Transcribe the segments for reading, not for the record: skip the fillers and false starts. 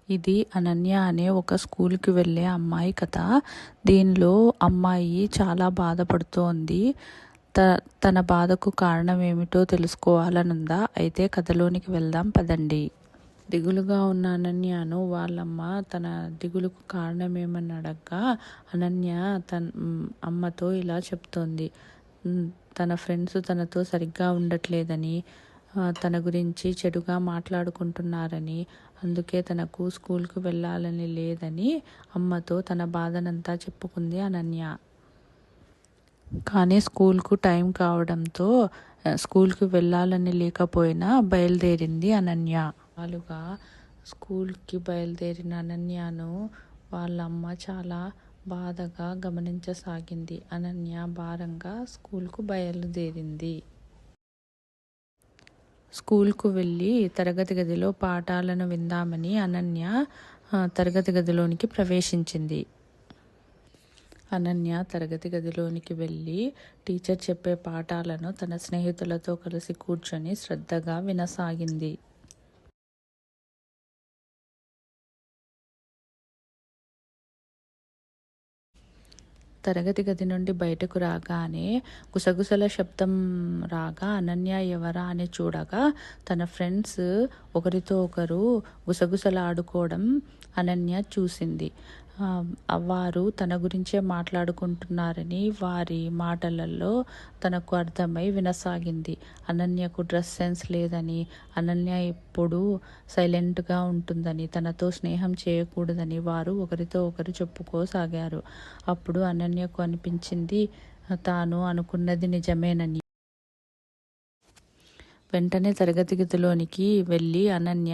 ఇది అనన్య అనే ఒక స్కూల్కి వెళ్ళే అమ్మాయి కథ. దీనిలో అమ్మాయి చాలా బాధపడుతోంది. తన బాధకు కారణం ఏమిటో తెలుసుకోవాలనుందా? అయితే కథలోనికి వెళ్దాం పదండి. దిగులుగా ఉన్న అనన్యను వాళ్ళమ్మ తన దిగులుకు కారణమేమని అడగ్గా అనన్య తన అమ్మతో ఇలా చెప్తోంది. తన ఫ్రెండ్స్ తనతో సరిగ్గా ఉండట్లేదని, తన గురించి చెడుగా మాట్లాడుకుంటున్నారని, అందుకే తనకు స్కూల్కు వెళ్ళాలని లేదని అమ్మతో తన బాధనంతా చెప్పుకుంది అనన్య. కానీ స్కూల్కు టైం కావడంతో స్కూల్కి వెళ్ళాలని లేకపోయినా బయలుదేరింది అనన్య. వాళ్ళుగా స్కూల్కి బయలుదేరిన అనన్యను వాళ్ళమ్మ చాలా బాధగా గమనించసాగింది. అనన్య భారంగా స్కూల్కు బయలుదేరింది. స్కూల్కు వెళ్ళి తరగతి గదిలో పాఠాలను విందామని అనన్య తరగతి గదిలోనికి ప్రవేశించింది. అనన్య తరగతి గదిలోనికి వెళ్ళి టీచర్ చెప్పే పాఠాలను తన స్నేహితులతో కలిసి కూర్చొని శ్రద్ధగా వినసాగింది. తరగతి గది నుండి బయటకు రాగానే గుసగుసల శబ్దం రాగా అనన్య ఎవరా అని చూడగా తన ఫ్రెండ్స్ ఒకరితో ఒకరు గుసగుసలాడుకోవడం అనన్య చూసింది. వారు తన గురించే మాట్లాడుకుంటున్నారని వారి మాటలలో తనకు అర్థమై వినసాగింది. అనన్యకు డ్రెస్ సెన్స్ లేదని, అనన్య ఎప్పుడూ సైలెంట్గా ఉంటుందని, తనతో స్నేహం చేయకూడదని వారు ఒకరితో ఒకరు చెప్పుకోసాగారు. అప్పుడు అనన్యకు అనిపించింది తాను అనుకున్నది నిజమేనని. వెంటనే తరగతి గదిలోనికి వెళ్ళి అనన్య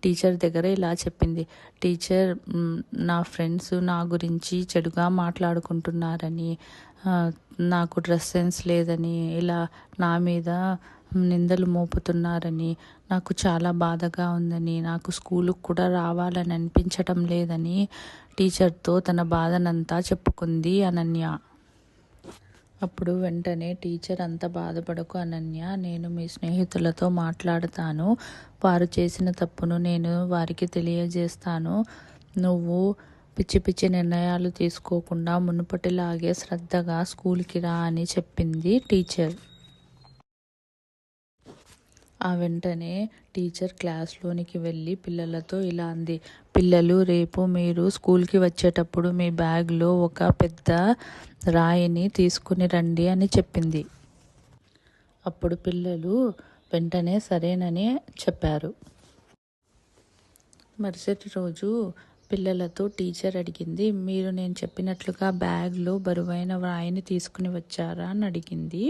టీచర్ దగ్గర ఇలా చెప్పింది. టీచర్, నా ఫ్రెండ్స్ నా గురించి చెడుగా మాట్లాడుకుంటున్నారని, నాకు డ్రెస్ సెన్స్ లేదని, ఇలా నా మీద నిందలు మోపుతున్నారని, నాకు చాలా బాధగా ఉందని, నాకు స్కూలుకు కూడా రావాలని అనిపించటం లేదని టీచర్తో తన బాధనంతా చెప్పుకుంది అనన్య. అప్పుడు వెంటనే టీచర్, అంత బాధపడకు అనన్య, నేను మీ స్నేహితులతో మాట్లాడతాను, వారు చేసిన తప్పును నేను వారికి తెలియజేస్తాను, నువ్వు పిచ్చి పిచ్చి నిర్ణయాలు తీసుకోకుండా మునుపటిలాగే శ్రద్ధగా స్కూల్కి రా అని చెప్పింది టీచర్. ఆ వెంటనే టీచర్ క్లాస్లోనికి వెళ్ళి పిల్లలతో ఇలా అంది. పిల్లలు, రేపు మీరు స్కూల్కి వచ్చేటప్పుడు మీ బ్యాగ్లో ఒక పెద్ద రాయిని తీసుకుని రండి అని చెప్పింది. అప్పుడు పిల్లలు వెంటనే సరేనని చెప్పారు. మరుసటి రోజు పిల్లలతో టీచర్ అడిగింది, మీరు నేను చెప్పినట్లుగా బ్యాగ్లో బరువైన రాయిని తీసుకుని వచ్చారా అని అడిగింది.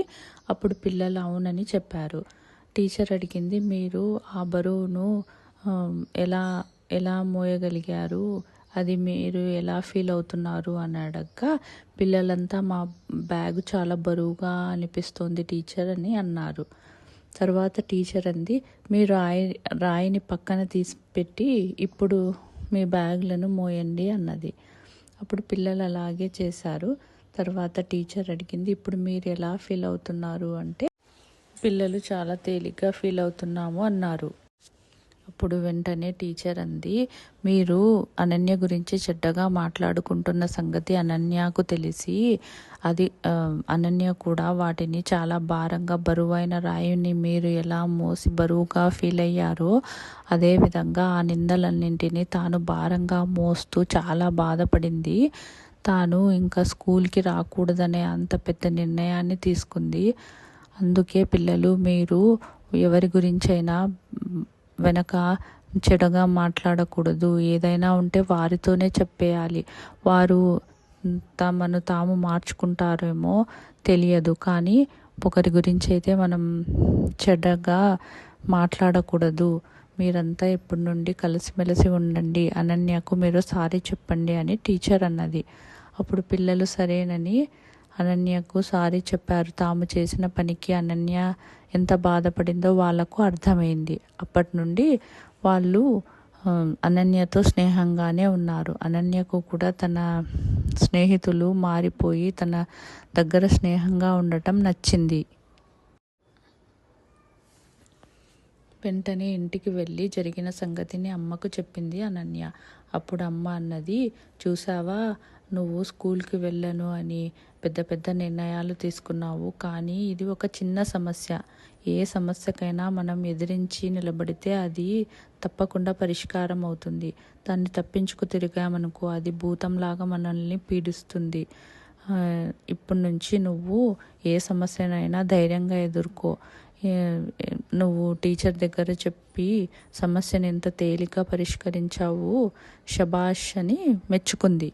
అప్పుడు పిల్లలు అవునని చెప్పారు. టీచర్ అడిగింది, మీరు ఆ బరువును ఎలా మోయగలిగారు, అది మీరు ఎలా ఫీల్ అవుతున్నారు అని అడగ్గా పిల్లలంతా మా బ్యాగ్ చాలా బరువుగా అనిపిస్తోంది టీచర్ అని అన్నారు. తర్వాత టీచర్ అంది, మీరు రాయిని పక్కన తీసి పెట్టి ఇప్పుడు మీ బ్యాగ్లను మోయండి అన్నది. అప్పుడు పిల్లలు అలాగే చేశారు. తర్వాత టీచర్ అడిగింది, ఇప్పుడు మీరు ఎలా ఫీల్ అవుతున్నారు అంటే పిల్లలు చాలా తేలిగ్గా ఫీల్ అవుతున్నాము అన్నారు. అప్పుడు వెంటనే టీచర్ అంది, మీరు అనన్య గురించి చెడ్డగా మాట్లాడుకుంటున్న సంగతి అనన్యకు తెలిసి అనన్య కూడా వాటిని చాలా భారంగా బరువైన రాయిని మీరు ఎలా మోసి బరువుగా ఫీల్ అయ్యారో అదేవిధంగా ఆ నిందలన్నింటినీ తాను భారంగా మోస్తూ చాలా బాధపడింది. తాను ఇంకా స్కూల్కి రాకూడదనే అంత పెద్ద నిర్ణయాన్ని తీసుకుంది. అందుకే పిల్లలు, మీరు ఎవరి గురించైనా వెనక చెడుగా మాట్లాడకూడదు, ఏదైనా ఉంటే వారితోనే చెప్పేయాలి. వారు తమను తాము మార్చుకుంటారేమో తెలియదు, కానీ ఒకరి గురించి అయితే మనం చెడ్డగా మాట్లాడకూడదు. మీరంతా ఇప్పటి నుండి కలిసిమెలిసి ఉండండి, అనన్యకు మీరు సారీ చెప్పండి అని టీచర్ అన్నది. అప్పుడు పిల్లలు సరేనని అనన్యకు సారీ చెప్పారు. తాము చేసిన పనికి అనన్య ఎంత బాధపడిందో వాళ్లకు అర్థమైంది. అప్పటి నుండి వాళ్ళు అనన్యతో స్నేహంగానే ఉన్నారు. అనన్యకు కూడా తన స్నేహితులు మారిపోయి తన దగ్గర స్నేహంగా ఉండటం నచ్చింది. వెంటనే ఇంటికి వెళ్ళి జరిగిన సంగతిని అమ్మకు చెప్పింది అనన్య. అప్పుడు అమ్మ అన్నది, చూసావా, నువ్వు స్కూల్కి వెళ్ళను అని పెద్ద పెద్ద నిర్ణయాలు తీసుకున్నావు, కానీ ఇది ఒక చిన్న సమస్య. ఏ సమస్యకైనా మనం ఎదిరించి నిలబడితే అది తప్పకుండా పరిష్కారం అవుతుంది. దాన్ని తప్పించుకు తిరిగామనుకో అది భూతంలాగా మనల్ని పీడిస్తుంది. ఇప్పటి నుంచి నువ్వు ఏ సమస్యనైనా ధైర్యంగా ఎదుర్కో. నువ్వు టీచర్ దగ్గర చెప్పి సమస్యను ఎంత తేలిక పరిష్కరించావు, శబాష్ అని మెచ్చుకుంది.